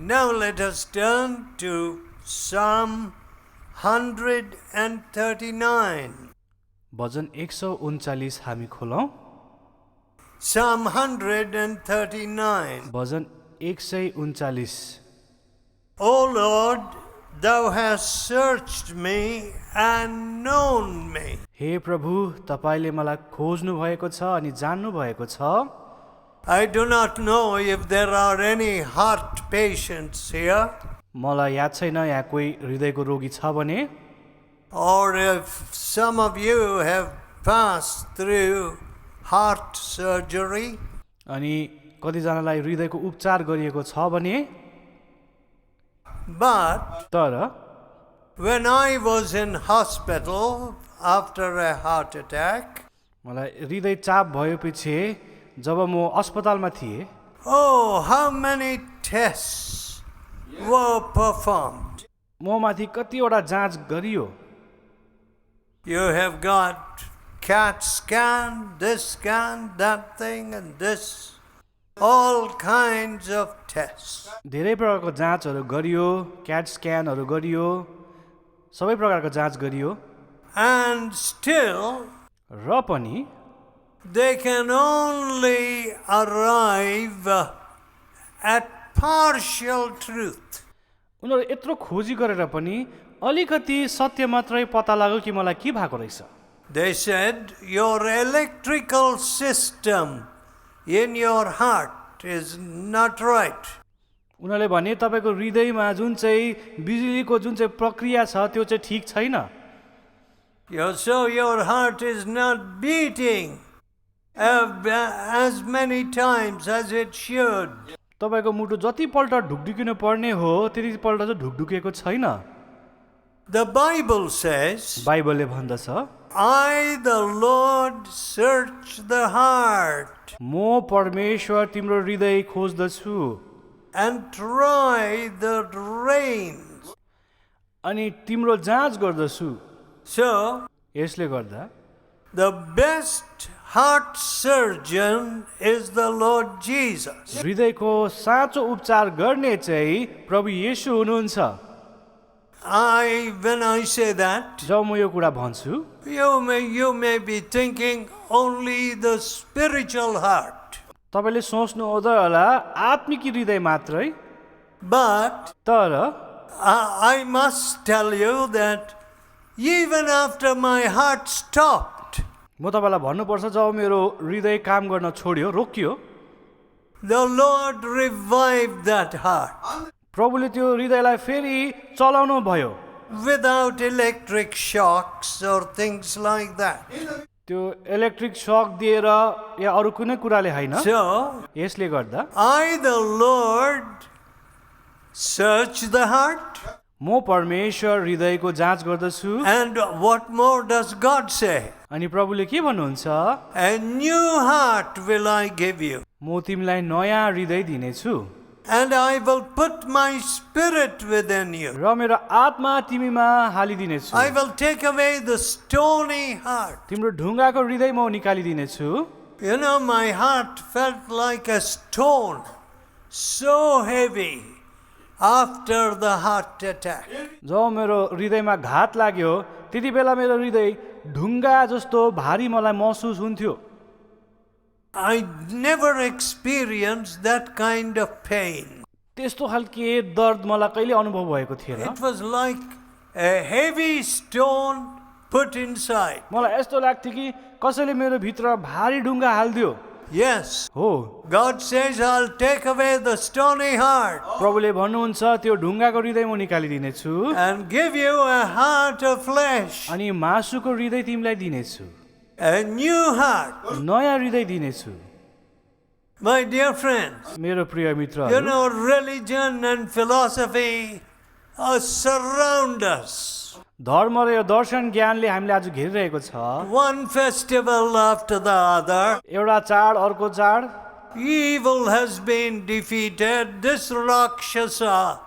Now let us turn to Psalm 139. भजन 139 हामी खोलौं। Psalm 139. Bhajan 139। O Lord, thou hast searched me and known me. हे प्रभु, तपाईले मलाई खोज्नु भएको छ अनि जान्नु भएको छ। I do not know if there are any heart patients here, मलाई याद छैन यहाँ कोही हृदयको रोगी छ भने, or if some of you have passed through heart surgery. अनि कतिजनालाई हृदयको उपचार गरिएको छ भने। But तर when I was in hospital after a heart attack, मलाई हृदय चाप भएपछि जब म अस्पतालमा थिएँ, oh, how many tests were performed. म माथि कतिवटा जाँच गरियो। You have got CAT scan, this scan, that thing, and this. All kinds of tests. धेरै प्रकारको जाँचहरू गरियो, क्याट स्क्यानहरू गरियो, सबै प्रकारको जाँच गरियो, And still, र पनि they can only arrive at partial truth. उनीहरू यत्रो खोजी गरेर पनि अलिकति सत्य मात्रै पत्ता लाग्यो कि मलाई के भएको रहेछ। They said, your electrical system in your heart is not right. उनीहरूले भने तपाईको हृदयमा जुन चाहिँ बिजुलीको जुन चाहिँ प्रक्रिया छ त्यो चाहिँ ठिक छैन। So your heart is not beating as many times as it should. तपाईको मुटु जतिपल्ट ढुकढुकिनु पर्ने हो त्यतिपल्ट चाहिँ ढुकढुकेको छैन। The Bible says, बाइबलले भन्दछ, I the Lord search the heart म परमेश्वर तिम्रो हृदय खोज्दछु and try the reins. अनि तिम्रो जाँच गर्दछु। So यसले गर्दा the best heart surgeon is the Lord Jesus. हृदयको साँचो उपचार गर्ने चाहिँ प्रभु येशू हुनुहुन्छ। When I say that, जब म यो कुरा भन्छु, you may be thinking only the spiritual heart. तपाईले सोच्नु हुँदै होला आत्मिक हृदय मात्रै। But तर I must tell you that even after my heart stopped, म तपाईलाई भन्नुपर्छ जब मेरो हृदय काम गर्न छोड्यो, रोकियो, the Lord revived that heart प्रभुले त्यो हृदयलाई फेरि चलाउनु भयो without electric shocks or things like that. त्यो इलेक्ट्रिक शक दिएर या अरू कुनै कुराले होइन। So यसले गर्दा I the Lord search the heart. म परमेश्वर हृदयको जाँच गर्दछु। And what more does God say? अनि प्रभुले के भन्नुहुन्छ, A new heart will I give you, म तिमीलाई नयाँ हृदय दिनेछु and I will put my spirit within you. र मेरो आत्मा तिमीमा हालिदिनेछु। I will take away the stony heart. तिम्रो ढुङ्गाको हृदय म निकालिदिनेछु। You know, my heart felt like a stone, so heavy after the heart attack. जब मेरो हृदयमा घात लाग्यो त्यति बेला मेरो हृदय ढुङ्गा जस्तो भारी मलाई महसुस हुन्थ्यो। I never experienced that kind of pain. त्यस्तो खालके दर्द मलाई कहिले अनुभव भएको थिएन। It was like a heavy stone put inside. मलाई यस्तो लाग्थ्यो कि कसैले मेरो भित्र भारी ढुङ्गा हालिदियो। Yes, हो, God says, I'll take away the stony heart प्रभुले भन्नुहुन्छ त्यो ढुङ्गाको हृदय म निकालिदिनेछु and give you a heart of flesh, अनि मासुको हृदय तिमीलाई दिनेछु, a new heart. नयाँ हृदय दिनेछु। My dear friends, मेरो प्रिय you मित्रहरू, know, religion and philosophy surround us. धर्म र यो दर्शन ज्ञानले हामीलाई आज घेरिरहेको छ। One festival after the other, एउटा चाड अर्को चाड, evil has been defeated. This Rakshasa,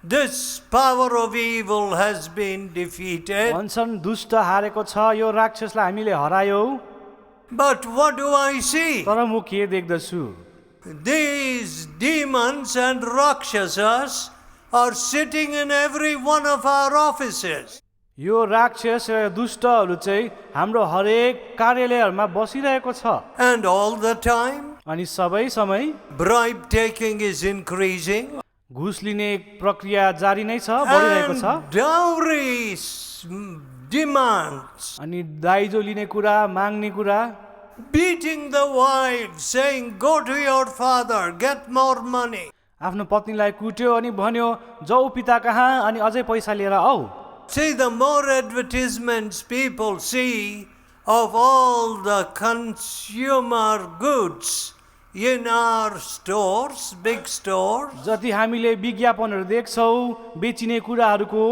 this power of evil has been defeated. भन्छन् दुष्ट हारेको छ, यो राक्षसलाई हामीले हरायौँ। But what do I see? तर म के देख्दछु, These demons and Rakshasas are sitting in every one of our offices. यो राक्षस र दुष्टहरू चाहिँ हाम्रो हरेक कार्यालयहरूमा बसिरहेको छ And all the time, अनि सबै समय bribe taking is increasing. घुस लिने प्रक्रिया जारी नै छ, बढिरहेको छ। And dowry demands. अनि दाइजो लिने कुरा, माग्ने कुरा, Beating the wife, saying, go to your father, get more money. आफ्नो पत्नीलाई कुट्यो अनि भन्यो जाऊ पिता कहाँ अनि अझै पैसा लिएर आऊ। See, the more advertisements people see of all the consumer goods in our stores, big stores, जति हामीले विज्ञापनहरू देख्छौँ बेचिने कुराहरूको,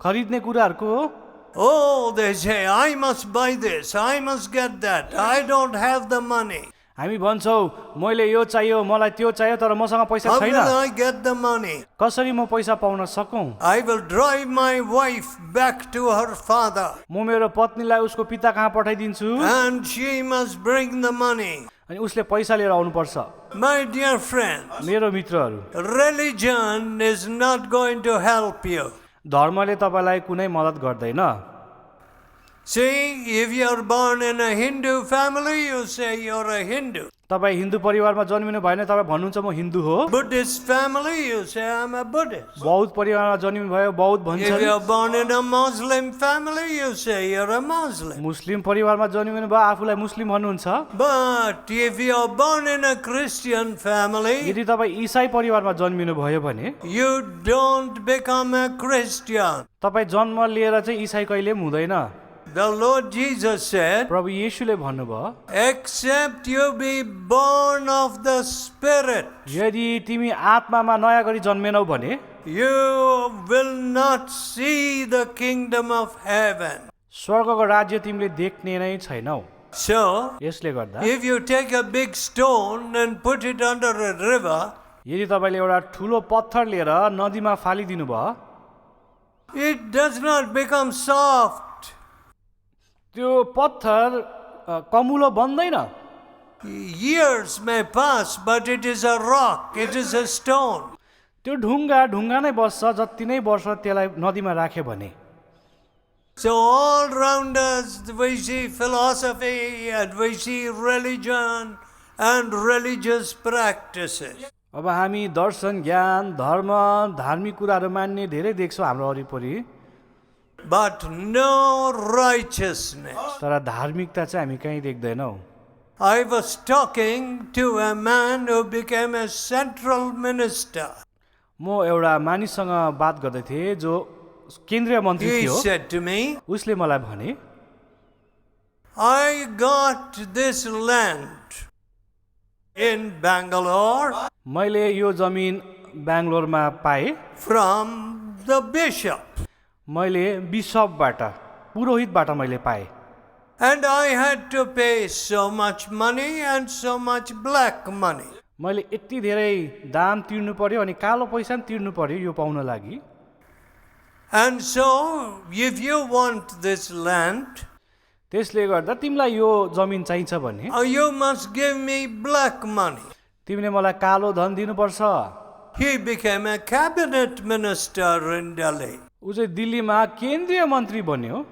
खरिद्ने कुराहरूको, oh, they say, I must buy this, I must get that, I don't have the money. हामी भन्छौँ मैले यो चाहियो, मलाई त्यो चाहियो, तर मसँग पैसा How छैन। will I get the money? कसरी म पैसा पाउन सकौँ? I will drive my wife back to her father, म मेरो पत्नीलाई उसको पिता कहाँ पठाइदिन्छु and she must bring the money. अनि उसले पैसा लिएर आउनुपर्छ। My dear friends, मेरो मित्रहरू, religion is not going to help you. धर्मले तपाईँलाई कुनै मद्दत गर्दैन। See, if you're born in a Hindu family, you say you're a Hindu. तपाईँ हिन्दू परिवारमा जन्मिनु भएन, तपाईँ भन्नुहुन्छ म हिन्दू हो। Buddhist family, you say I'm a Buddhist. बौद्ध परिवारमा जन्मिनु भयो, बौद्ध If भन्छन्। you're born in a Muslim family, you say you're a Muslim. मुस्लिम परिवारमा जन्मिनु भयो, आफूलाई मुस्लिम भन्नुहुन्छ। But if you're born in a Christian family, यदि तपाईँ इसाई परिवारमा जन्मिनु भयो भने you don't become a Christian. तपाईँ जन्म लिएर चाहिँ इसाई कहिले पनि हुँदैन। The Lord Jesus said, प्रभु येशूले भन्नुभयो except you be born of the Spirit, यदि तिमी आत्मामा नयाँ गरी जन्मेनौ भने you will not see the kingdom of heaven. स्वर्गको राज्य तिमीले देख्ने नै छैनौ। So, यसले गर्दा if you take a big stone and put it under a river, यदि तपाईँले एउटा ठुलो पत्थर लिएर नदीमा फालिदिनु भयो it does not become soft. त्यो पत्थर कमुलो बन्दैन। Years may pass, but it is a rock, it is a stone. त्यो ढुङ्गा नै बस्छ, जति नै वर्ष त्यसलाई नदीमा राख्यो भने। So all around us we see philosophy and we see religion and religious practices. अब हामी दर्शन, ज्ञान, धर्म, धार्मिक कुराहरू मान्ने धेरै देख्छौँ हाम्रो वरिपरि, But no righteousness. तर धार्मिकता चाहिँ हामी कहीँ देख्दैनौँ। I was talking to a man who became a central minister. म एउटा मानिससँग बात गर्दै थिएँ जो केन्द्रीय मन्त्री He थियो। said to me, उसले मलाई भने I got this land in Bangalore मैले यो जमिन बेङ्गलोरमा पाएँ from the bishop. मैले बिसपबाट, पुरोहितबाट मैले पाएँ। And I had to pay so much money and so much black money. मैले यति धेरै दाम तिर्नु पर्यो अनि कालो पैसा पनि तिर्नु पर्यो यो पाउन लागि। And so, if you want this land, त्यसले गर्दा तिमीलाई यो जमिन चाहिन्छ भने you must give me black money. तिमीले मलाई कालो धन दिनुपर्छ। He became a cabinet minister in Delhi. ऊ चाहिँ दिल्लीमा केन्द्रीय मन्त्री बन्यो।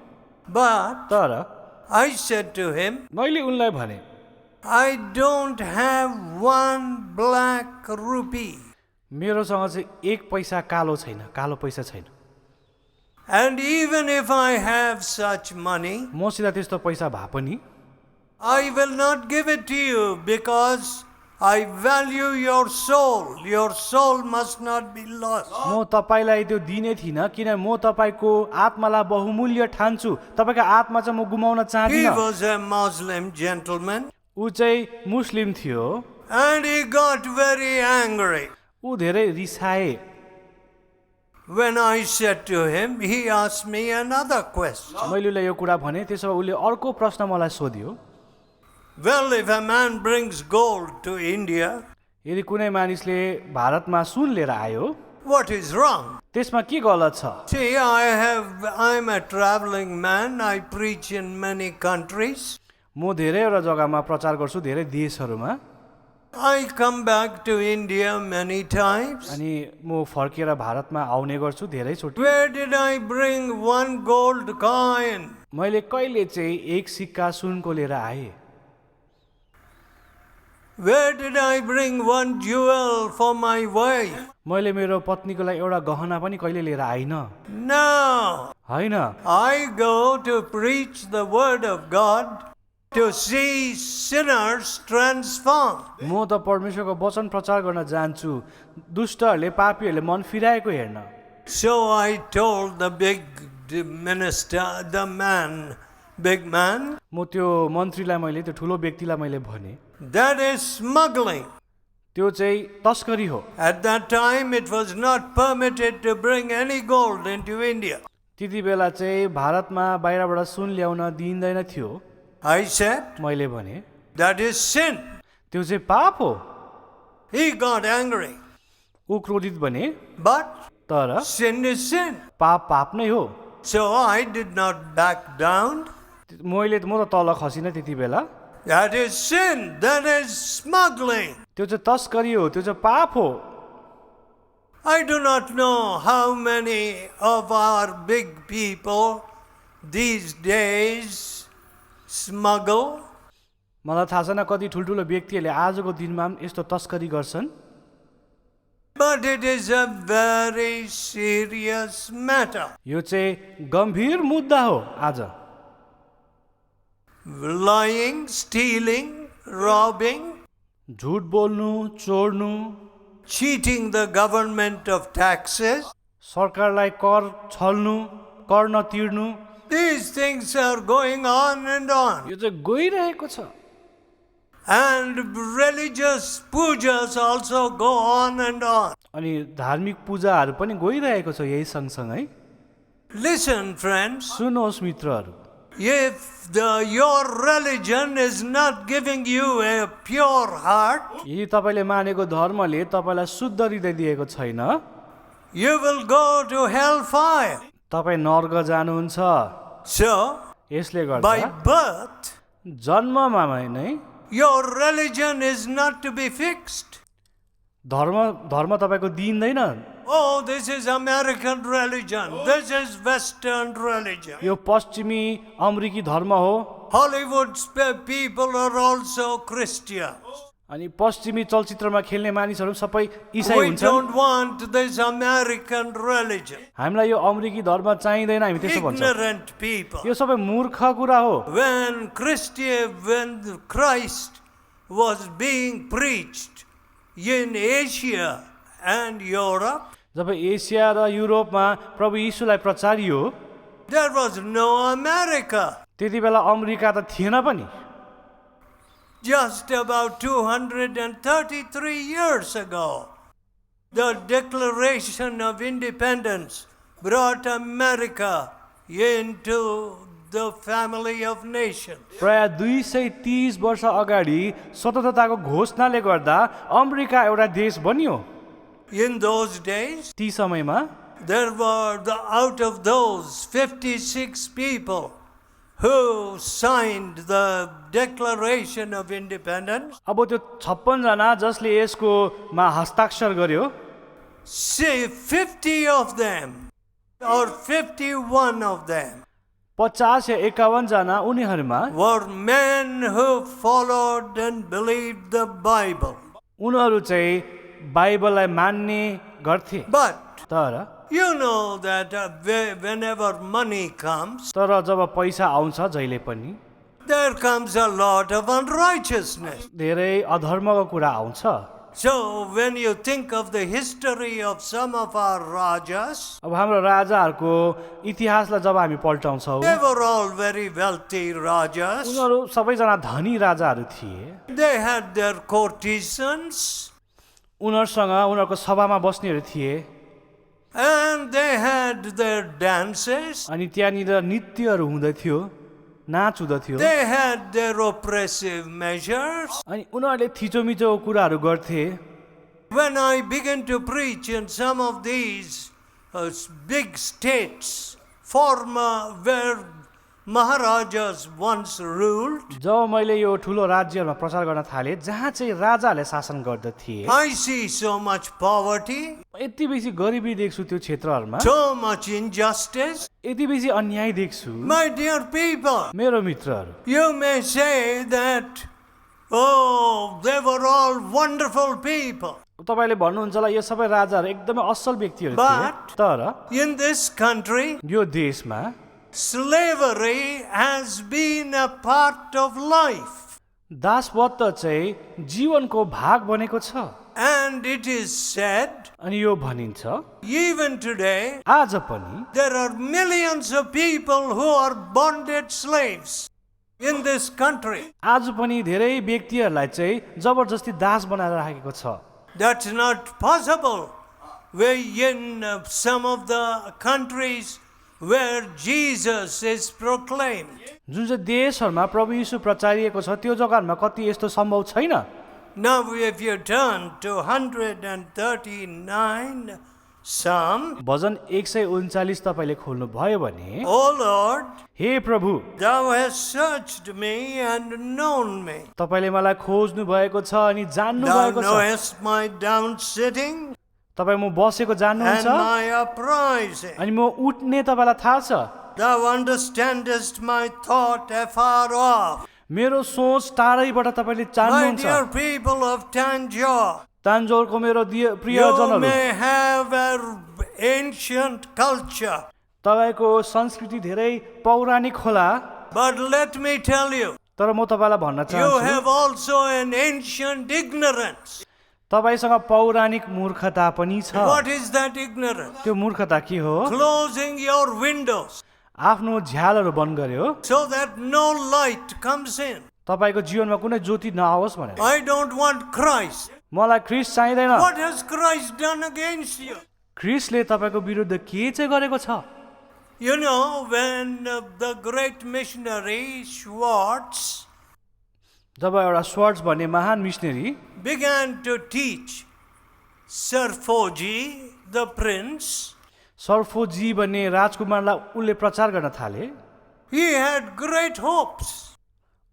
But तर I said to him, मैले उनलाई भने I don't have one black rupee. मेरोसँग चाहिँ एक पैसा कालो छैन, कालो पैसा छैन। And even if I have such money, मसित त्यस्तो पैसा भए पनि I will not give it to you because I value your soul. Your soul must not be lost. म तपाईँलाई त्यो दिने थिइनँ किन म तपाईँको आत्मालाई बहुमूल्य ठान्छु। तपाईँको आत्मा चाहिँ म गुमाउन He चाहदिनँ। was a Muslim gentleman ऊ चाहिँ मुस्लिम थियो। and he got very angry. ऊ धेरै रिसाए। When I said to him, he asked me another question. मैले उसलाई यो कुरा भने, त्यसो भए उसले अर्को प्रश्न मलाई सोध्यो। Well, if a man brings gold to India, यदि कुनै मानिसले भारतमा सुन लिएर आयो what is wrong? त्यसमा के गलत छ? See, I'm a traveling man. I preach in many countries. म धेरैवटा जग्गामा प्रचार गर्छु, धेरै देशहरूमा। I come back to India many times. अनि म फर्केर भारतमा आउने गर्छु धेरैचोटि। Where did I bring one gold coin? मैले कहिले चाहिँ एक सिक्का सुनको लिएर आएँ? Where did I bring one jewel for my wife? मैले मेरो पत्नीको लागि एउटा गहना पनि कहिले लिएर आइनँ। No. होइन, I go to preach the word of God to see sinners transformed. म त परमेश्वरको वचन प्रचार गर्न जान्छु दुष्टहरूले पापीहरूले मन फिराएको हेर्न। So I told the big minister, the big man, म त्यो मन्त्रीलाई मैले त्यो ठुलो व्यक्तिलाई मैले भने that is smuggling. त्यो चाहिँ तस्करी हो। At that time, it was not permitted to bring any gold into India. त्यति बेला चाहिँ भारतमा बाहिरबाट सुन ल्याउन दिइँदैन थियो। I said, मैले भने that is sin. त्यो चाहिँ पाप हो। He got angry. ऊ क्रोधित बने, But तर sin is sin. पाप पाप नै हो। So I did not back down. म त तल खसिनँ त्यति बेला। That is sin. That is smuggling. त्यो चाहिँ तस्करी हो, त्यो चाहिँ पाप हो। I do not know how many of our big people these days smuggle. मलाई थाहा छैन कति ठुल्ठुलो व्यक्तिहरूले आजको दिनमा पनि यस्तो तस्करी गर्छन्। But it is a very serious matter. यो चाहिँ गम्भीर मुद्दा हो आज। Lying, stealing, robbing, झुट बोल्नु, चोर्नु, cheating the government of taxes. सरकारलाई कर छल्नु, कर नतिर्नु, These things are going on and on. यो चाहिँ गइरहेको छ। And religious pujas also go on and on. अनि धार्मिक पूजाहरू पनि गइरहेको छ यही सँगसँगै। Listen, friends, सुन्नुहोस् मित्रहरू, if your religion is not giving you a pure heart, यदि तपाईँले मानेको धर्मले तपाईँलाई शुद्ध हृदय दिएको छैन, you will go to hellfire. तपाईँ नर्क जानुहुन्छ। So, यसले by गर्दा birth, जन्ममा नै your religion is not to be fixed. धर्म तपाईँको दिइँदैन। Oh, this is American religion. This is Western religion. यो पश्चिमी अमेरिकी धर्म हो। Hollywood's people are also Christians. अनि पश्चिमी चलचित्रमा खेल्ने मानिसहरू सबै इसाई We हुन्छन्। don't want this American religion. हामीलाई यो अमेरिकी धर्म चाहिँदैन, हामी त्यसो भन्छौँ। Ignorant people. यो सबै मूर्ख कुरा हो। When Christ was being preached in Asia and Europe, जब एसिया र युरोपमा प्रभु यीशुलाई प्रचारियो, there was no America. त्यति बेला अमेरिका त थिएन पनि। Just about 233 years ago, the Declaration of Independence brought America into the family of nations. प्राय 230 वर्ष अगाडि स्वतन्त्रताको घोषणाले गर्दा अमेरिका एउटा देश बन्यो। In those days, ती समयमा there were out of those 56 people who signed the Declaration of Independence. अब त्यो 56 जना जसले यसको मा हस्ताक्षर गर्यो, Say 50 of them or 51 of them 50 या 51 जना उनीहरूमा were men who followed and believed the Bible. उनीहरू चाहिँ बाइबललाई मान्ने गर्थे। But तर you know that whenever money comes, तर जब पैसा आउँछ जहिले पनि there comes a lot of unrighteousness. धेरै अधर्मको कुरा आउँछ। So when you think of the history of some of our rajas, अब हाम्रो राजाहरूको इतिहासलाई जब हामी पल्टाउँछौँ, they were all very wealthy rajas. उनीहरू सबैजना धनी राजाहरू थिए। They had their courtesans उनीहरूसँग उनीहरूको सभामा बस्नेहरू थिए and they had their dances. अनि त्यहाँनिर नृत्यहरू हुँदथ्यो, नाच हुँदथ्यो। They had their oppressive measures. अनि उनीहरूले थिचोमिचो कुराहरू गर्थे। When I began to preach in some of these big states, where Maharajas once ruled, जब मैले यो ठुलो राज्यहरूमा प्रचार गर्न थालेँ जहाँ चाहिँ राजाहरूले शासन गर्दथे, I see so much poverty, यति बेसी गरिबी देख्छु त्यो क्षेत्रहरूमा, so much injustice. यति बेसी अन्याय देख्छु। My dear people, मेरो मित्रहरू, you may say that, oh, they were all wonderful people. तपाईँले भन्नुहुन्छ होला यो सबै राजाहरू एकदमै असल व्यक्तिहरू थिए, But- तर In this country, यो देशमा slavery has been a part of life. दासवत चाहिँ जीवनको भाग बनेको छ। And it is said, अनि यो भनिन्छ even today, आज पनि there are millions of people who are bonded slaves in this country. आज पनि धेरै व्यक्तिहरूलाई चाहिँ जबरजस्ती दास बनाएर राखेको छ। That's not possible. In some of the countries where Jesus is proclaimed. जुन चाहिँ देशहरूमा प्रभु यीशु प्रचारिएको छ त्यो जग्गाहरूमा कति यस्तो सम्भव छैन। Now, if you turn to 139 Psalm, भजन 139 तपाईँले खोल्नु भयो भने, O Lord, हे प्रभु thou hast searched me and known me. तपाईँले मलाई खोज्नु भएको छ अनि जान्नु Thou भएको छ। knowest my down sitting तपाईँ म बसेको and जान्नुहुन्छ my uprising. अनि म उठ्ने तपाईँलाई थाहा छ। Thou understandest my thought afar off. मेरो सोच टाढैबाट तपाईँले My जान्नुहुन्छ। dear people of Tanjore, तान्जोरको मेरो प्रिय you जनहरू, may have an ancient culture, तपाईँको संस्कृति धेरै पौराणिक होला, but let me tell you, तर म तपाईँलाई भन्न you चाहन्छु have also an ancient ignorance. तपाईँसँग पौराणिक मूर्खता पनि छ। What is that ignorance? त्यो मूर्खता के हो? Closing your windows आफ्नो झ्यालहरू बन्द गर्यो so that no light comes in. तपाईँको जीवनमा कुनै ज्योति नआओस् भनेर। I don't want Christ. मलाई ख्रिस्ट चाहिँदैन। What has Christ done against you? ख्रिस्टले तपाईँको विरुद्ध के चाहिँ गरेको छ? You know, when the great missionary Schwartz जब एउटा स्वार्ट्ज भन्ने महान missionary began to teach Sarfoji, the prince, सर्फोजी भन्ने राजकुमारलाई उसले प्रचार गर्न थाले, he had great hopes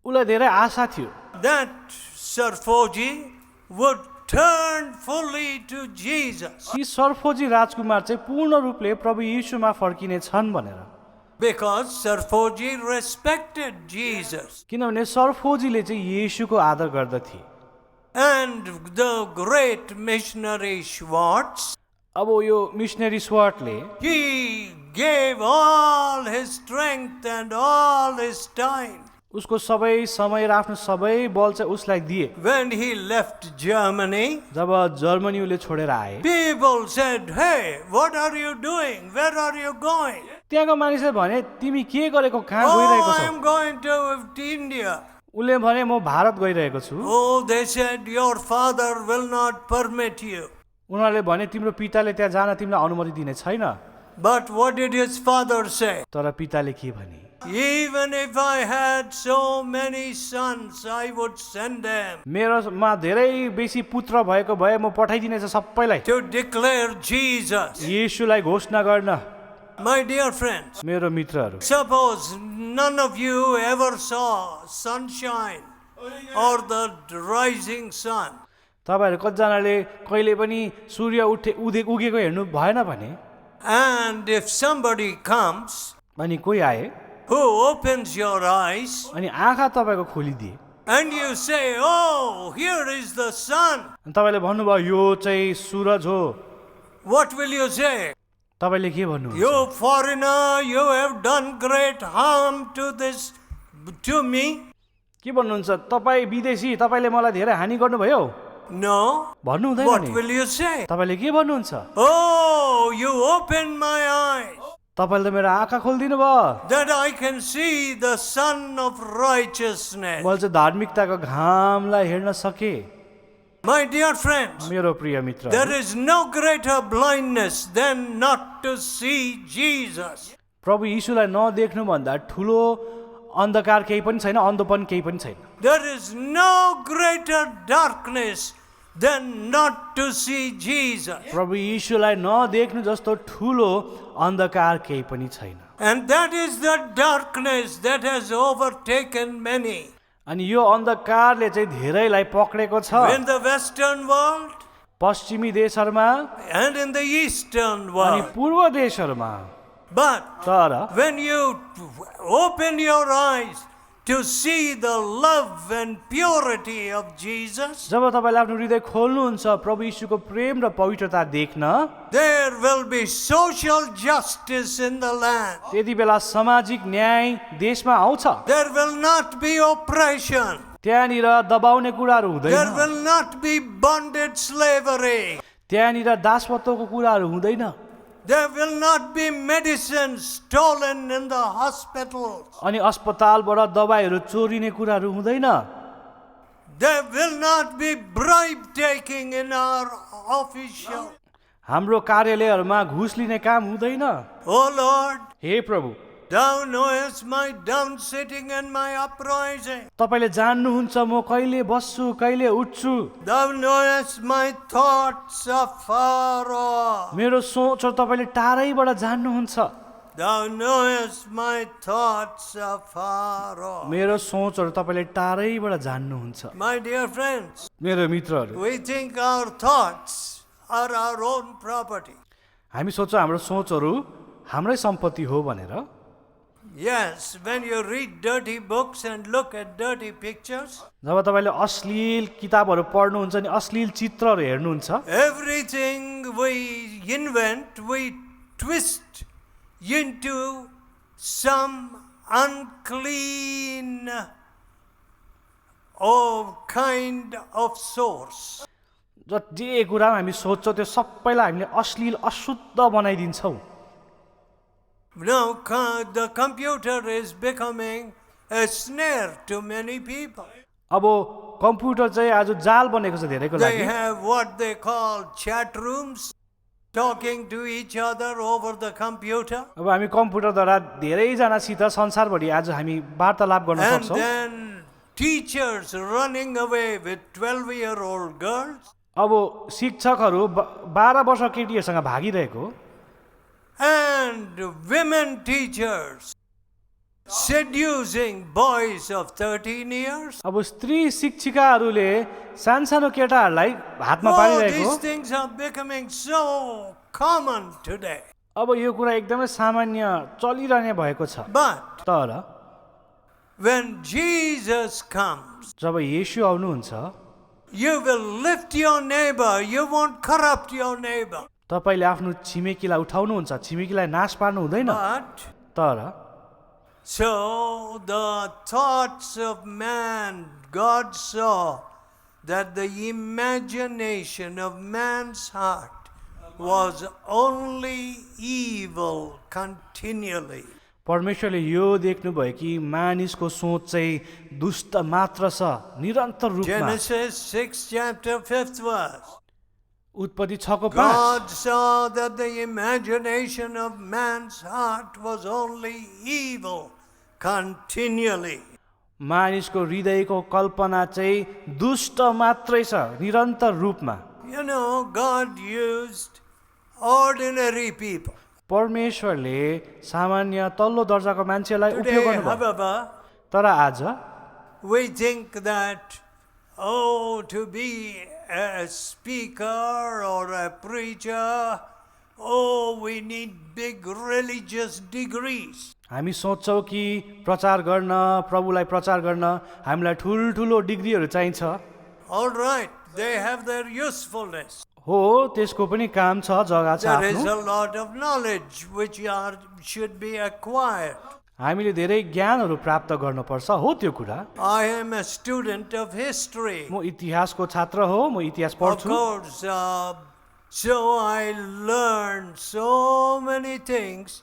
उसलाई धेरै आशा थियो that Sarfoji would turn fully to Jesus, कि सर्फोजी राजकुमार चाहिँ पूर्ण रूपले प्रभु यीशुमा फर्किने छन् भनेर। because Sarfoji respected Jesus. किनभने सर्फोजीले चाहिँ येशूको आदर गर्दथे। And the great missionary Schwartz, अब यो missionary स्वार्टले he gave all his strength and all his time. उसको सबै समय र आफ्नो सबै बल चाहिँ उसलाई दिए। When he left Germany, जब जर्मनी उसले छोडेर आए, people said, hey, what are you doing? Where are you going? त्यहाँको मानिसले भने तिमी के गरेको, कहाँ Oh, गइरहेको I छौ? am going to India. उसले भने म भारत गइरहेको छु। Oh, they said, your father will not permit you. उनीहरूले भने तिम्रो पिताले त्यहाँ जान तिमीलाई अनुमति दिने छैन। But what did his father say? तर पिताले के भने? Even if I had so many sons, I would send them मेरोमा धेरै बेसी पुत्र भएको भए म पठाइदिनेछ सबैलाई to declare Jesus. येशूलाई घोषणा गर्न। My dear friends, मेरो मित्रहरू, suppose none of you ever saw sunshine or the rising sun. तपाईँहरू कतिजनाले कहिले पनि सूर्य उगेको हेर्नु भएन भने, And if somebody comes अनि कोही आए who opens your eyes अनि आँखा तपाईँको खोलिदिए and you say, oh, here is the sun, अनि तपाईँले भन्नुभयो यो चाहिँ सूरज हो, what will you say? तपाईँले के भन्नुहुन्छ? You foreigner, you have done great harm to me. के भन्नुहुन्छ? तपाईँ विदेशी, तपाईँले मलाई धेरै हानि गर्नुभयो No. भन्नु हुँदैन What नि। will you say? तपाईँले के भन्नुहुन्छ? Oh, you opened my eyes तपाईँले त मेरो आँखा खोलिदिनु भयो, that I can see the sun of righteousness. मैले चाहिँ धार्मिकताको घामलाई हेर्न सके। My dear friends, मेरो प्रिय मित्र, there is no greater blindness than not to see Jesus. प्रभु यीशुलाई नदेख्नु भन्दा ठुलो अन्धकार केही पनि छैन, अन्धोपन केही पनि छैन। There is no greater darkness than not to see Jesus. प्रभु यीशुलाई नदेख्नु जस्तो ठुलो अन्धकार केही पनि छैन। And that is the darkness that has overtaken many. अनि यो अन्धकारले चाहिँ धेरैलाई पक्रेको छ। In the Western world पश्चिमी देशहरूमा and in the Eastern अनि world. पूर्व देशहरूमा। But तर when you open your eyes to see the love and purity of Jesus, जब तपाईँले आफ्नो हृदय खोल्नुहुन्छ प्रभु यीशुको प्रेम र पवित्रता देख्न, there will be social justice in the land. त्यति बेला सामाजिक न्याय देशमा आउँछ। There will not be oppression. त्यहाँनिर दबाउने कुराहरू There हुँदैन, will not be bondage slavery. त्यहाँनिर दासत्वको कुराहरू हुँदैन, There will not be medicine stolen in the hospitals. अनि अस्पतालबाट दबाईहरू चोरिने कुराहरू हुँदैन, There will not be bribe taking in our official. हाम्रो कार्यालयहरूमा घुस लिने काम हुँदैन। Oh Lord, हे प्रभु, thou knowest my down sitting and my uprising. तपाईँले जान्नुहुन्छ म कहिले बस्छु कहिले उठ्छु, Thou knowest my thoughts afar off. मेरो सोचहरू तपाईँले टाढैबाट जान्नुहुन्छ, Thou knowest my thoughts afar off. मेरो सोचहरू तपाईँले टाढैबाट जान्नुहुन्छ। My dear friends, मेरो मित्रहरू, we think our thoughts are our own property. हामी सोच्छौँ हाम्रो सोचहरू हाम्रै सम्पत्ति हो भनेर। Yes, when you read dirty books and look at dirty pictures, जब तपाईँले अश्लील किताबहरू पढ्नुहुन्छ अनि अश्लील चित्रहरू हेर्नुहुन्छ, everything we invent, we twist into some unclean kind of source. जे कुरा हामी सोच्छौँ त्यो सबैलाई हामीले अश्लील अशुद्ध बनाइदिन्छौँ। Now, the computer is becoming a snare to many people. अब कम्प्युटर चाहिँ आज जाल बनेको छ धेरैको They लागि। have what they call chat rooms, talking to each other over the computer. अब हामी कम्प्युटरद्वारा धेरैजनासित संसारभरि आज हामी वार्तालाप गर्न And सक्छौँ। then teachers running away with 12-year-old girls. अब शिक्षकहरू 12 वर्ष केटीहरूसँग भागिरहेको, And women teachers seducing boys of 13 years. अब स्त्री शिक्षिकाहरूले सानसानो केटाहरूलाई हातमा Oh, पारिरहेको। these things are becoming so common today. अब यो कुरा एकदमै सामान्य चलिरहने भएको छ। But तर when Jesus comes, जब येशू आउनुहुन्छ, you will lift your neighbor. You won't corrupt your neighbor. तपाईँले आफ्नो छिमेकीलाई उठाउनुहुन्छ, छिमेकीलाई नाश पार्नु हुँदैन। But तर so the thoughts of man, God saw that the imagination of man's heart was only evil continually. परमेश्वरले यो देख्नुभयो कि मानिसको सोच चाहिँ दुष्ट मात्र छ निरन्तर रूपमा। Genesis 6 chapter 5th verse. उत्पत्ति 6 को 5। God saw that the imagination of man's heart was only evil continually. मानिसको हृदयको कल्पना चाहिँ दुष्ट मात्रै छ निरन्तर रूपमा। You know, God used ordinary people. परमेश्वरले सामान्य तल्लो दर्जाको मान्छेलाई उपयोग Today, गर्नुभयो। however, तर आज we think that, to be a speaker or a preacher, we need big religious degrees. हामी सोच्छौँ कि प्रचार गर्न, प्रभुलाई प्रचार गर्न हामीलाई ठुल्ठुलो डिग्रीहरू चाहिन्छ। All right, they have their usefulness. हो, त्यसको पनि काम छ, जग्गा छ There is आफ्नो। a lot of knowledge which should be acquired. हामीले धेरै ज्ञानहरू प्राप्त गर्नुपर्छ, हो त्यो कुरा। I am a student of history. म इतिहासको छात्र हो, म इतिहास Of पढ्छु। course, so I learned so many things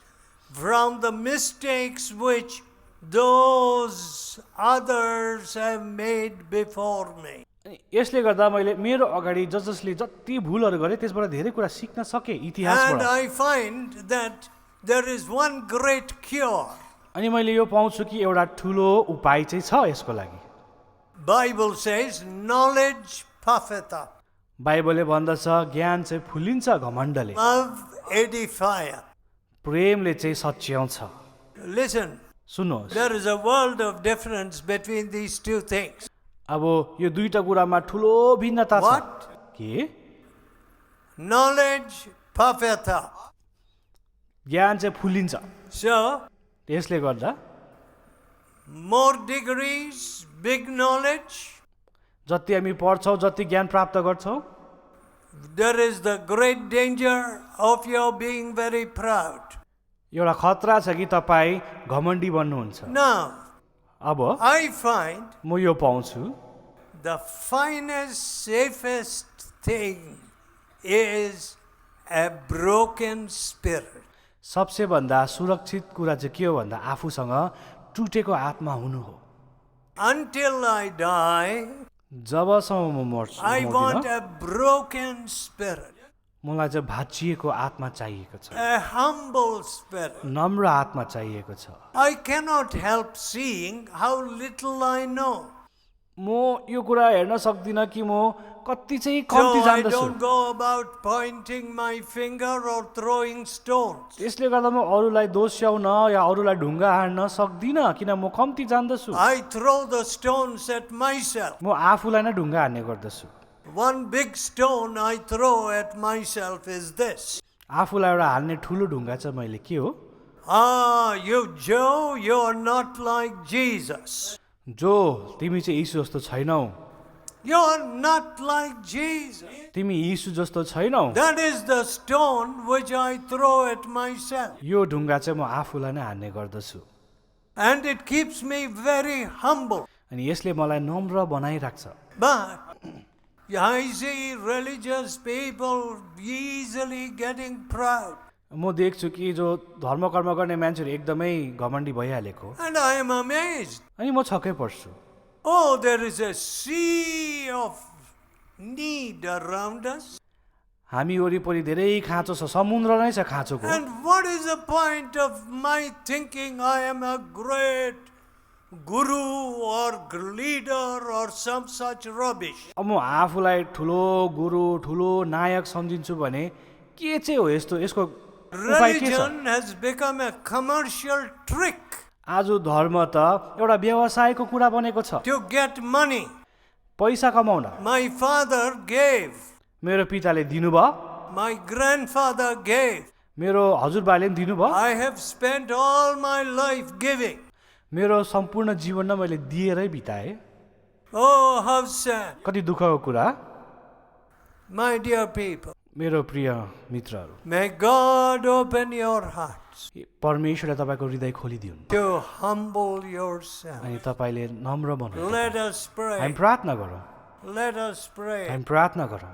from the mistakes which those others have made before me. यसले गर्दा मैले मेरो अगाडि जसले जति भुलहरू गरे त्यसबाट धेरै कुरा सिक्न सके And इतिहासबाट। I find that there is one great cure. अनि मैले यो पाउँछु कि एउटा ठुलो उपाय चाहिँ छ यसको लागि। Bible says knowledge puffeth up. बाइबलले भन्दछ ज्ञान चाहिँ फुलिन्छ घमण्डले, Love edifieth. प्रेमले चाहिँ सच्याउँछ। Listen, सुन्नुहोस्, there is a world of difference between these two things. अब यो दुईटा कुरामा ठुलो भिन्नता छ। What? के? Knowledge puffeth up. ज्ञान चाहिँ फुलिन्छ। So, यसले गर्दा more degrees, big knowledge, जति हामी पढ्छौँ, जति ज्ञान प्राप्त गर्छौँ, there is the great danger of your being very proud. एउटा खतरा छ कि तपाईँ घमण्डी बन्नुहुन्छ। Now, अब I find म यो पाउँछु, the finest, safest thing is a broken spirit. सबसे भन्दा सुरक्षित कुरा चाहिँ के हो भन्दा आफूसँग टुटेको आत्मा हुनु हो। Until I die, जबसम्म म मर्छु I want मर्दिनँ, a broken spirit, मलाई चाहिँ भाँचिएको आत्मा चाहिएको छ, a humble spirit. नम्र आत्मा चाहिएको छ। I cannot help seeing how little I know. म यो कुरा हेर्न सक्दिनँ कि म कति चाहिँ So कम्ती I जान्दछु। don't go about pointing my finger or throwing stones. त्यसले गर्दा म अरूलाई दोस्याउन या अरूलाई ढुङ्गा हान्न सक्दिनँ, किन म कम्ती जान्दछु। I throw the stones at myself. म आफूलाई नै ढुङ्गा हान्ने गर्दछु। One big stone I throw at myself is this. आफूलाई एउटा हाल्ने ठुलो ढुङ्गा चाहिँ मैले के हो, Ah, you Joe, you're not like Jesus. जो तिमी चाहिँ यीशु जस्तो छैनौ, You're not like Jesus. तिमी यीशु जस्तो छैनौ। That is the stone which I throw at myself. यो ढुङ्गा चाहिँ म आफूलाई नै हान्ने गर्दछु, And it keeps me very humble. अनि यसले मलाई नम्र बनाइराख्छ। But I see religious people easily getting proud. म देख्छु कि जो धर्म कर्म गर्ने मान्छेहरू एकदमै घमण्डी भइहालेको, And I am amazed. अनि म छक्कै पर्छु। Oh, there is a sea of need around us. हामी वरिपरि धेरै खाँचो छ, समुद्र नै छ खाँचोको। And what is the point of my thinking I am a great guru or leader or some such rubbish? अब म आफूलाई ठुलो गुरु ठुलो नायक सम्झिन्छु भने के चाहिँ हो यस्तो, यसको उपाय के छ? Religion has become a commercial trick आज धर्म त एउटा व्यवसायको कुरा बनेको छ, to get money. पैसा कमाउन। My father gave, मेरो पिताले दिनुभयो, my grandfather gave. मेरो हजुरबाले पनि दिनुभयो, I have spent all my life giving. मेरो सम्पूर्ण जीवन नै मैले दिएरै बिताएँ। Oh, how sad. कति दुःखको कुरा। My dear people, मेरो प्रिय मित्रहरू, may God open your hearts परमेश्वरले तपाईँको हृदय खोलिदिउन् to humble yourself. अनि तपाईँले नम्र बनाउनु। Let us pray. हामी प्रार्थना गरौँ, Let us pray. हामी प्रार्थना गरौँ।